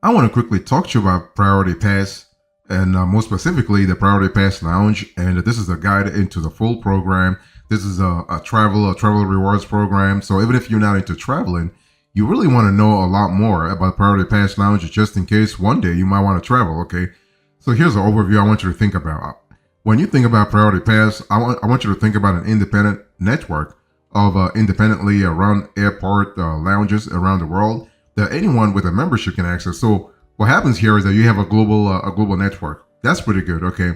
I want to quickly talk to you about Priority Pass and more specifically the Priority Pass Lounge. And this is a guide into the full program. This is a travel rewards program. So even if you're not into traveling, you really want to know a lot more about Priority Pass Lounge just in case one day you might want to travel. Okay. So here's an overview I want you to think about. When you think about Priority Pass, I want you to think about an independent network of independently run airport lounges around the world that anyone with a membership can access. So what happens here is that you have a global network. That's pretty good, okay?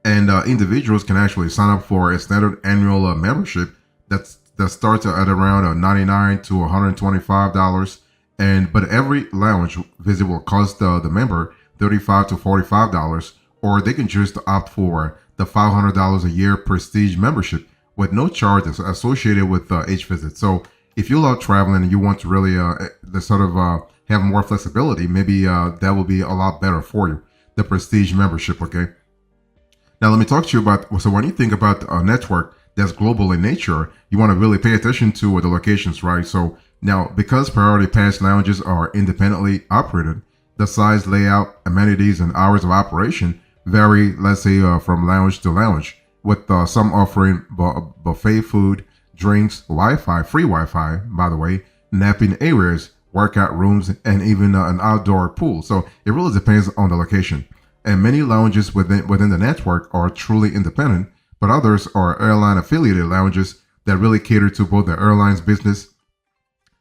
And individuals can actually sign up for a standard annual membership that starts at around $99 to $125, and but every lounge visit will cost the member $35 to $45, or they can choose to opt for the $500 a year prestige membership with no charges associated with each visit. So if you love traveling and you want to really have more flexibility, maybe that will be a lot better for you. The prestige membership, okay? Now let me talk to you about. So when you think about a network that's global in nature, you want to really pay attention to the locations, right? So now because Priority Pass lounges are independently operated, the size, layout, amenities, and hours of operation vary. Let's say from lounge to lounge, with some offering buffet food, drinks, Wi-Fi, free Wi-Fi, by the way, napping areas, workout rooms, and even an outdoor pool. So it really depends on the location. And many lounges within the network are truly independent, but others are airline affiliated lounges that really cater to both the airline's business,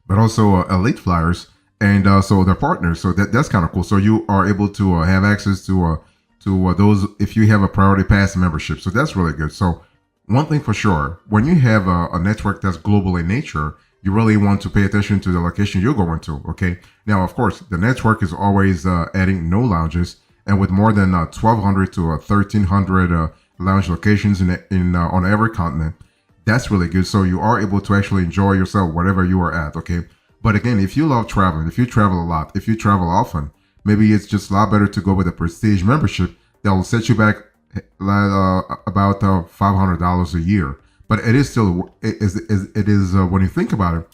but also elite flyers and so their partners. So that's kind of cool. So you are able to have access to those if you have a Priority Pass membership. So that's really good. So one thing for sure, when you have a network that's global in nature, you really want to pay attention to the location you're going to. Okay. Now, of course, the network is always adding new lounges, and with more than 1,200 to 1,300 lounge locations in on every continent, that's really good. So you are able to actually enjoy yourself wherever you are at. Okay. But again, if you love traveling, if you travel a lot, if you travel often, maybe it's just a lot better to go with a prestige membership that will set you back about $500 a year. But it is still it is when you think about it,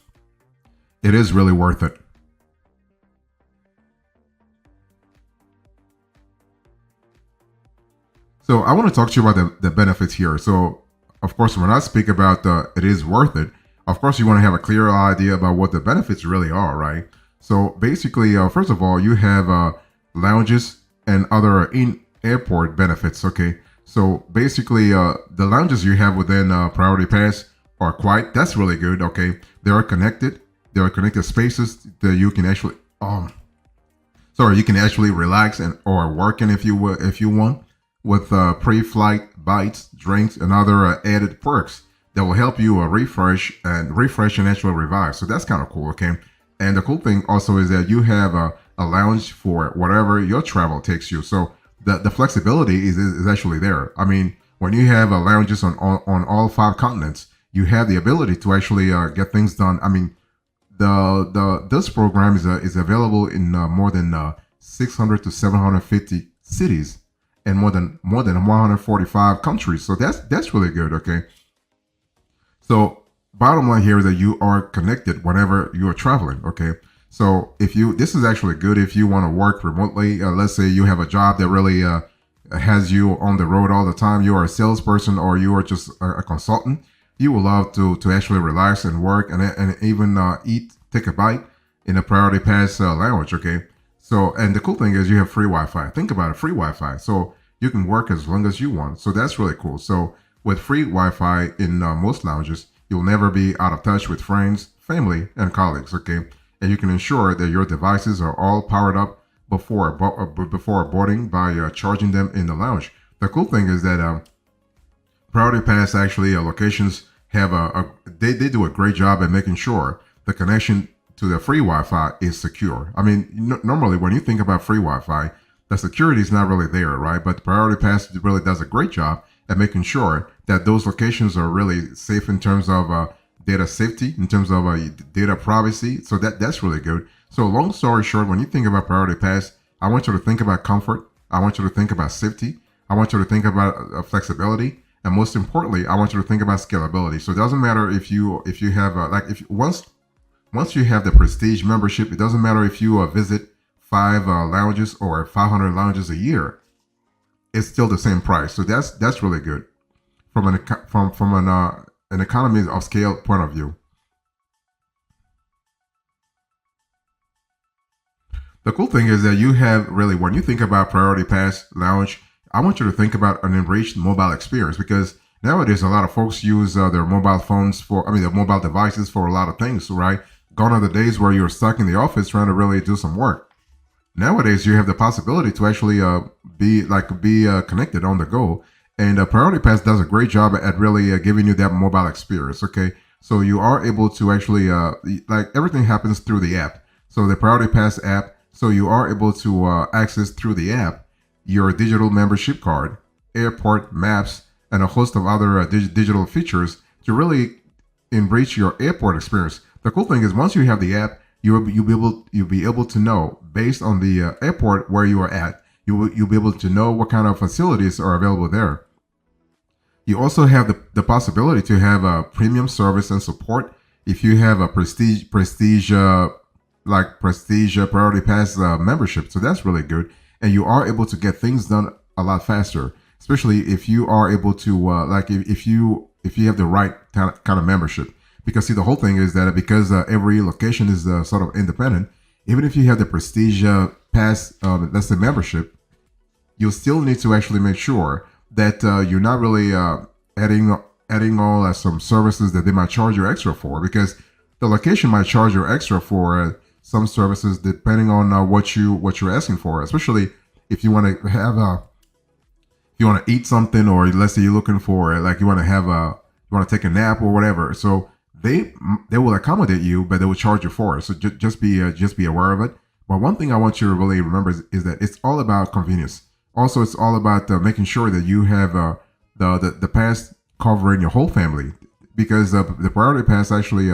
it is really worth it. So I want to talk to you about the benefits here. So of course, when I speak about it is worth it, of course you want to have a clear idea about what the benefits really are, right? So basically, first of all, you have lounges and other in-airport benefits. Okay, so basically, the lounges you have within Priority Pass are quite. That's really good. Okay, they are connected. They are connected spaces that you can actually you can actually relax and or work in if you want, with pre-flight bites, drinks, and other added perks that will help you refresh and actually revive. So that's kind of cool. Okay. And the cool thing also is that you have a lounge for whatever your travel takes you. So the flexibility is actually there. I mean, when you have lounges on all five continents, you have the ability to actually get things done. I mean, this program is available in more than 600 to 750 cities and more than 145 countries. So that's really good. Okay. So bottom line here is that you are connected whenever you are traveling. Okay. So this is actually good if you want to work remotely. Let's say you have a job that really has you on the road all the time. You are a salesperson or you are just a consultant. You will love to actually relax and work and even eat, take a bite in a Priority Pass lounge. Okay. So, and the cool thing is you have free Wi-Fi. Think about it, free Wi-Fi. So you can work as long as you want. So that's really cool. So with free Wi-Fi in most lounges, you'll never be out of touch with friends, family, and colleagues. Okay. And you can ensure that your devices are all powered up before boarding by charging them in the lounge. The cool thing is that Priority Pass actually locations have they do a great job at making sure the connection to the free Wi-Fi is secure. I mean, normally when you think about free Wi-Fi, the security is not really there, right? But Priority Pass really does a great job at making sure that those locations are really safe in terms of data safety, in terms of data privacy. So that's really good. So long story short, when you think about Priority Pass, I want you to think about comfort. I want you to think about safety. I want you to think about flexibility. And most importantly, I want you to think about scalability. So it doesn't matter if you have once you have the prestige membership, it doesn't matter if you visit five lounges or 500 lounges a year, it's still the same price. So that's really good from an economy of scale point of view. The cool thing is that you have really, when you think about Priority Pass Lounge, I want you to think about an enriched mobile experience because nowadays a lot of folks use their mobile phones their mobile devices for a lot of things, right? Gone are the days where you're stuck in the office trying to really do some work. Nowadays, you have the possibility to actually be connected on the go, and Priority Pass does a great job at really giving you that mobile experience. Okay, so you are able to actually like everything happens through the app. So the Priority Pass app, so you are able to access through the app your digital membership card, airport maps, and a host of other digital features to really enrich your airport experience. The cool thing is once you have the app, you'll be able to know based on the airport where you are at. You'll be able to know what kind of facilities are available there. You also have the possibility to have a premium service and support if you have a prestige priority pass membership. So that's really good, and you are able to get things done a lot faster, especially if you are able to if you have the right kind of membership. Because see, the whole thing is that because every location is sort of independent, even if you have the prestige pass, that's the membership, you'll still need to actually make sure that you're not really adding all some services that they might charge you extra for, because the location might charge you extra for some services depending on what you're asking for, especially if you want to have if you want to eat something, or let's say you're looking for like you want to take a nap or whatever. So they will accommodate you, but they will charge you for it. So just be aware of it. But one thing I want you to really remember is that it's all about convenience. Also, it's all about making sure that you have the pass covering your whole family, because the priority pass actually,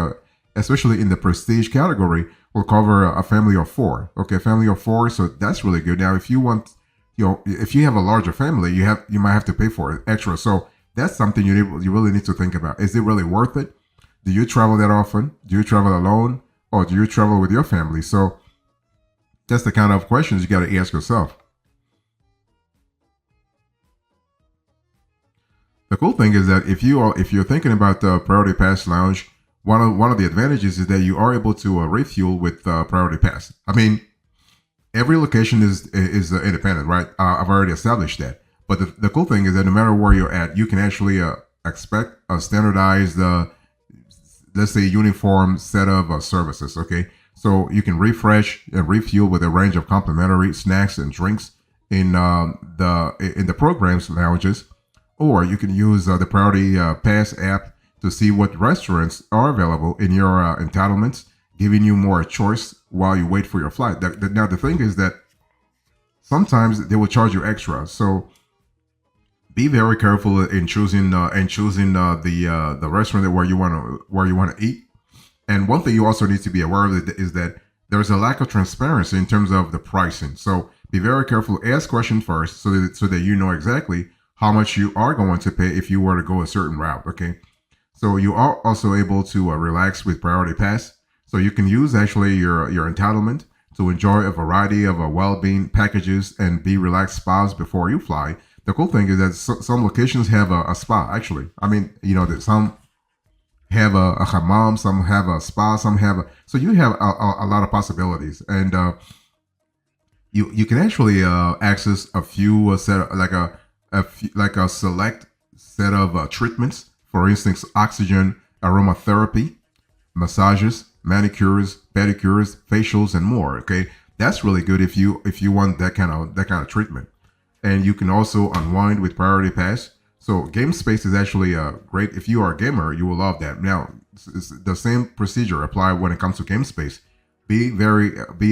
especially in the prestige category, will cover a family of four. Okay, family of four. So that's really good. Now, if you want, if you have a larger family, you might have to pay for it extra. So that's something you really need to think about. Is it really worth it? Do you travel that often? Do you travel alone, or do you travel with your family? So that's the kind of questions you got to ask yourself. The cool thing is that if you're thinking about the Priority Pass Lounge, one of the advantages is that you are able to refuel with Priority Pass. I mean, every location is independent, right? I've already established that. But the cool thing is that no matter where you're at, you can actually expect a standardized let's say uniform set of services. Okay, so you can refresh and refuel with a range of complimentary snacks and drinks in the programs lounges, or you can use the Priority Pass app to see what restaurants are available in your entitlements, giving you more choice while you wait for your flight. Now the thing is that sometimes they will charge you extra, so be very careful in choosing the restaurant where you want to eat. And one thing you also need to be aware of is that there's a lack of transparency in terms of the pricing. So be very careful. Ask questions first, so that you know exactly how much you are going to pay if you were to go a certain route. Okay, so you are also able to relax with Priority Pass. So you can use actually your entitlement to enjoy a variety of well-being packages and be relaxed spas before you fly. The cool thing is that some locations have a spa, actually. I mean, that some have a hammam, some have a spa, some have so you have a lot of possibilities. And you can actually access a few like a select set of treatments. For instance, oxygen, aromatherapy, massages, manicures, pedicures, facials, and more. Okay, that's really good if you want that kind of treatment. And you can also unwind with Priority Pass. So game space is actually great. If you are a gamer, you will love that. Now, it's the same procedure apply when it comes to game space. Be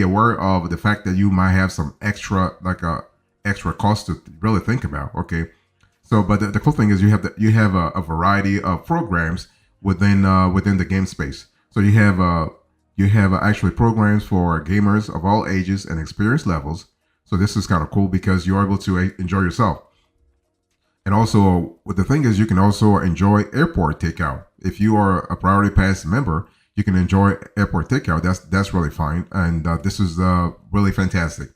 aware of the fact that you might have some extra cost to really think about. Okay, so but the cool thing is you have a variety of programs within the game space. So you have actually programs for gamers of all ages and experience levels. So this is kind of cool because you're able to enjoy yourself. And also, what the thing is, you can also enjoy airport takeout. If you are a Priority Pass member, you can enjoy airport takeout. That's really fine, and this is really fantastic.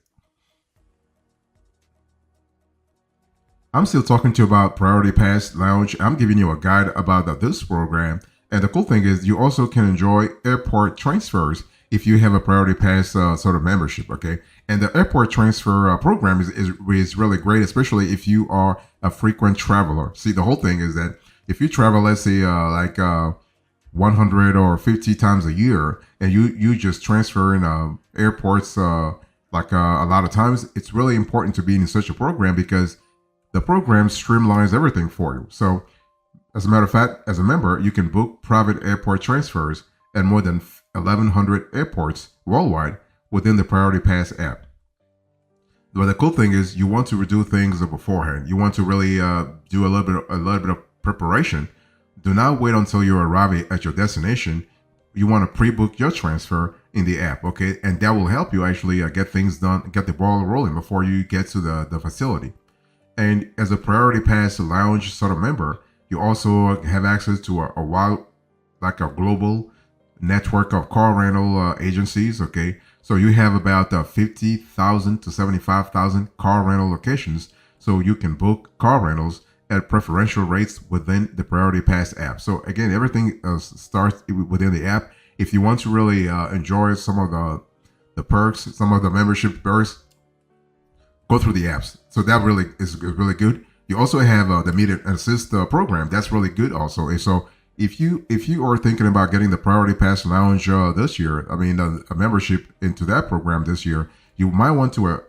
I'm still talking to you about Priority Pass Lounge. I'm giving you a guide about this program. And the cool thing is you also can enjoy airport transfers if you have a Priority Pass sort of membership, okay? And the airport transfer program is really great, especially if you are a frequent traveler. See, the whole thing is that if you travel, let's say 100 or 50 times a year, and you just transfer in airports a lot of times, it's really important to be in such a program because the program streamlines everything for you. So, as a matter of fact, as a member, you can book private airport transfers at more than 1,100 airports worldwide within the Priority Pass app. But the cool thing is, you want to do things beforehand. You want to really do a little bit of preparation. Do not wait until you arrive at your destination. You want to pre-book your transfer in the app, okay? And that will help you actually get things done, get the ball rolling before you get to the facility. And as a Priority Pass Lounge sort of member, you also have access to a global network of car rental agencies. Okay, so you have about 50,000 to 75,000 car rental locations, so you can book car rentals at preferential rates within the Priority Pass app. So again, everything starts within the app. If you want to really enjoy some of the perks, some of the membership perks, go through the apps. So that really is really good. You also have the Meet and Assist program. That's really good also. And so if you are thinking about getting the Priority Pass Lounge this year, I mean a membership into that program this year, you might want to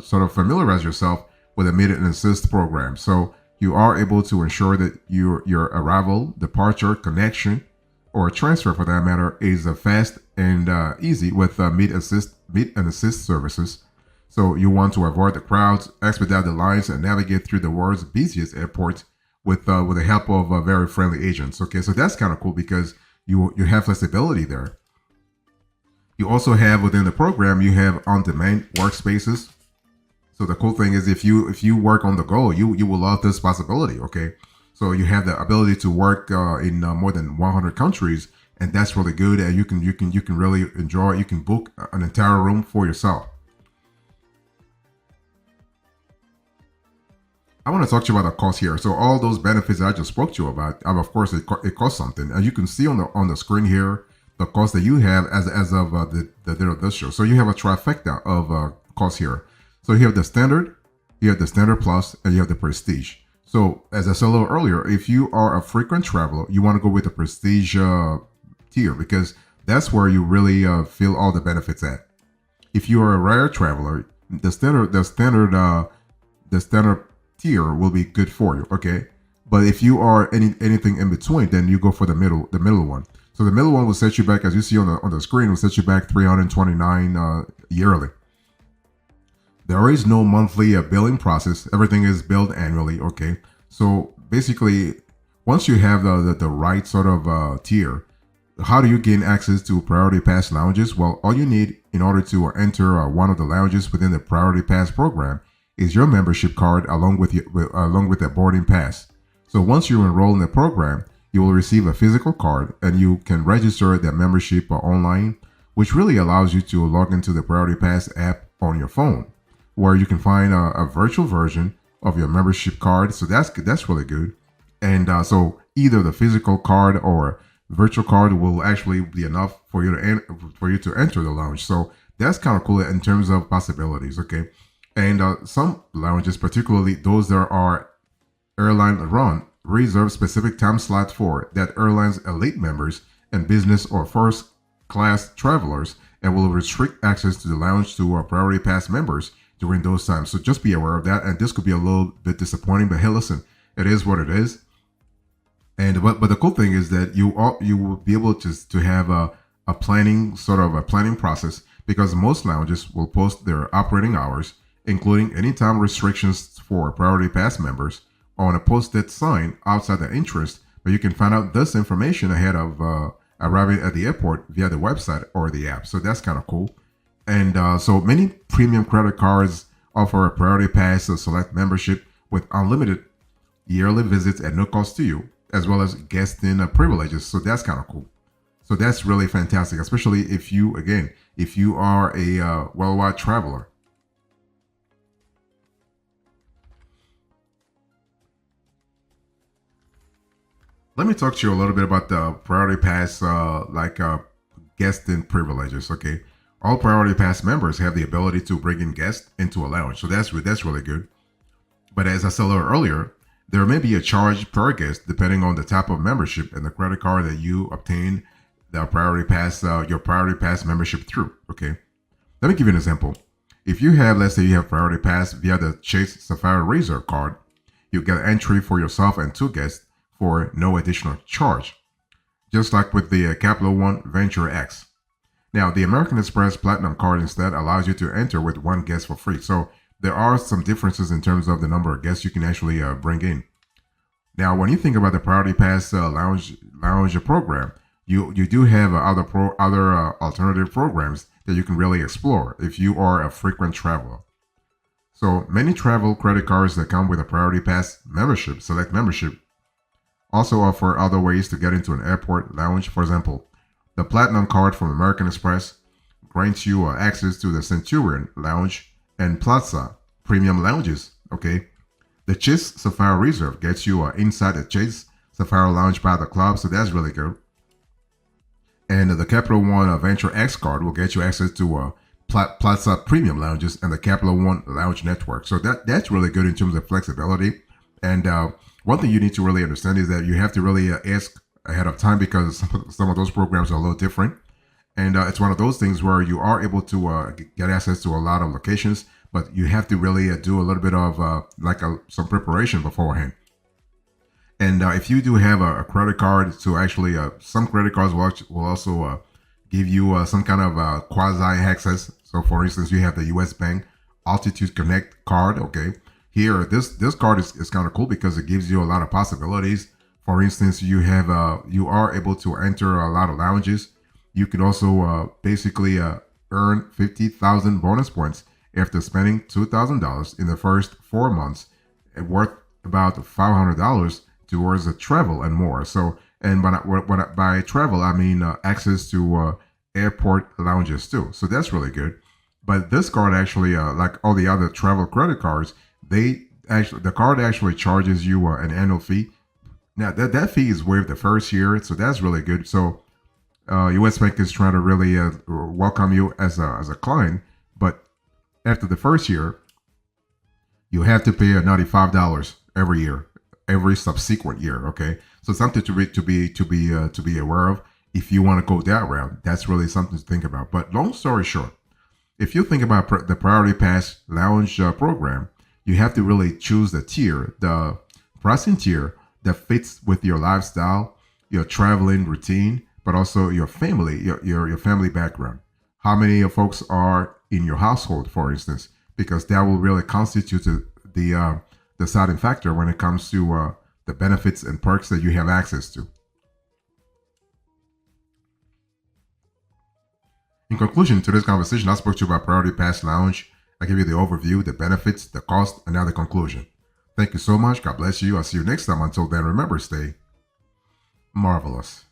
sort of familiarize yourself with the Meet and Assist program. So you are able to ensure that your arrival, departure, connection, or transfer for that matter is fast and easy with Meet and Assist services. So you want to avoid the crowds, expedite the lines, and navigate through the world's busiest airports with the help of very friendly agents. Okay, so that's kind of cool because you have flexibility there. You also have within the program, you have on-demand workspaces. So the cool thing is if you work on the go, you will love this possibility. Okay, so you have the ability to work in more than 100 countries, and that's really good. And you can really enjoy. You can book an entire room for yourself. I want to talk to you about the cost here. So all those benefits that I just spoke to you about, of course, it costs something. And you can see on the screen here the cost that you have as of the date of this show. So you have a trifecta of costs here. So you have the standard, you have the standard plus, and you have the prestige. So as I said a little earlier, if you are a frequent traveler, you want to go with the prestige tier because that's where you really feel all the benefits at. If you are a rare traveler, the standard tier will be good for you, okay? But if you are anything in between, then you go for the middle one. So the middle one will set you back, as you see on the screen, will set you back $329 yearly. There is no monthly billing process. Everything is billed annually, okay? So basically, once you have the right sort of tier, how do you gain access to Priority Pass lounges? Well, all you need in order to enter one of the lounges within the Priority Pass program is your membership card along with a boarding pass. So once you enroll in the program, you will receive a physical card and you can register that membership online, which really allows you to log into the Priority Pass app on your phone, where you can find a virtual version of your membership card. So that's really good. And so either the physical card or virtual card will actually be enough for you to enter the lounge. So that's kind of cool in terms of possibilities. Okay. And some lounges, particularly those that are airline run, reserve specific time slots for that airline's elite members and business or first class travelers, and will restrict access to the lounge to our Priority Pass members during those times. So just be aware of that. And this could be a little bit disappointing, but hey, listen, it is what it is. And but the cool thing is that you will be able to have a planning process, because most lounges will post their operating hours, including anytime restrictions for Priority Pass members, on a posted sign outside the entrance. But you can find out this information ahead of arriving at the airport via the website or the app. So that's kind of cool. And so many premium credit cards offer a Priority Pass select membership with unlimited yearly visits at no cost to you, as well as guest-in privileges. So that's kind of cool. So that's really fantastic, especially if you, again, if you are a worldwide traveler. Let me talk to you a little bit about the Priority Pass, guesting privileges. Okay, all Priority Pass members have the ability to bring in guests into a lounge, so that's really good. But as I said a little earlier, there may be a charge per guest depending on the type of membership and the credit card that you obtain the Priority Pass, your Priority Pass membership through. Okay, let me give you an example. If you have, let's say, you have Priority Pass via the Chase Sapphire Razor card, you get entry for yourself and two guests for no additional charge, just like with the Capital One Venture X. Now, the American Express Platinum card instead allows you to enter with one guest for free. So there are some differences in terms of the number of guests you can actually bring in. Now, when you think about the Priority Pass lounge program, you do have other alternative programs that you can really explore if you are a frequent traveler. So many travel credit cards that come with a Priority Pass membership, select membership, also offer other ways to get into an airport lounge. For example, the Platinum card from American Express grants you access to the Centurion Lounge and Plaza premium lounges. Okay, the Chase Sapphire Reserve gets you inside the Chase Sapphire Lounge by the club, so that's really good. And the Capital One Venture X card will get you access to Plaza premium lounges and the Capital One Lounge network. So that's really good in terms of flexibility. And one thing you need to really understand is that you have to really ask ahead of time because some of those programs are a little different. And it's one of those things where you are able to get access to a lot of locations, but you have to really do a little bit of some preparation beforehand. And if you do have a credit card, to actually, some credit cards will also give you some kind of quasi access. So for instance, you have the US Bank Altitude Connect card. Okay. Here, this card is kind of cool because it gives you a lot of possibilities. For instance, you are able to enter a lot of lounges. You can also basically earn 50,000 bonus points after spending $2,000 in the first 4 months, worth about $500 towards the travel and more. So, and by travel, I mean access to airport lounges too. So that's really good. But this card actually, like all the other travel credit cards, the card actually charges you an annual fee. Now that fee is waived the first year, so that's really good. So US Bank is trying to really welcome you as a client, but after the first year, you have to pay $95 every year, every subsequent year. Okay, so something to be aware of. If you want to go that route, that's really something to think about. But long story short, if you think about the Priority Pass Lounge program, you have to really choose the pricing tier that fits with your lifestyle, your traveling routine, but also your family, your family background. How many folks are in your household, for instance, because that will really constitute the deciding factor when it comes to the benefits and perks that you have access to. In conclusion to this conversation, I spoke to you about Priority Pass Lounge. I give you the overview, the benefits, the cost, and now the conclusion. Thank you so much. God bless you. I'll see you next time. Until then, remember, stay marvelous.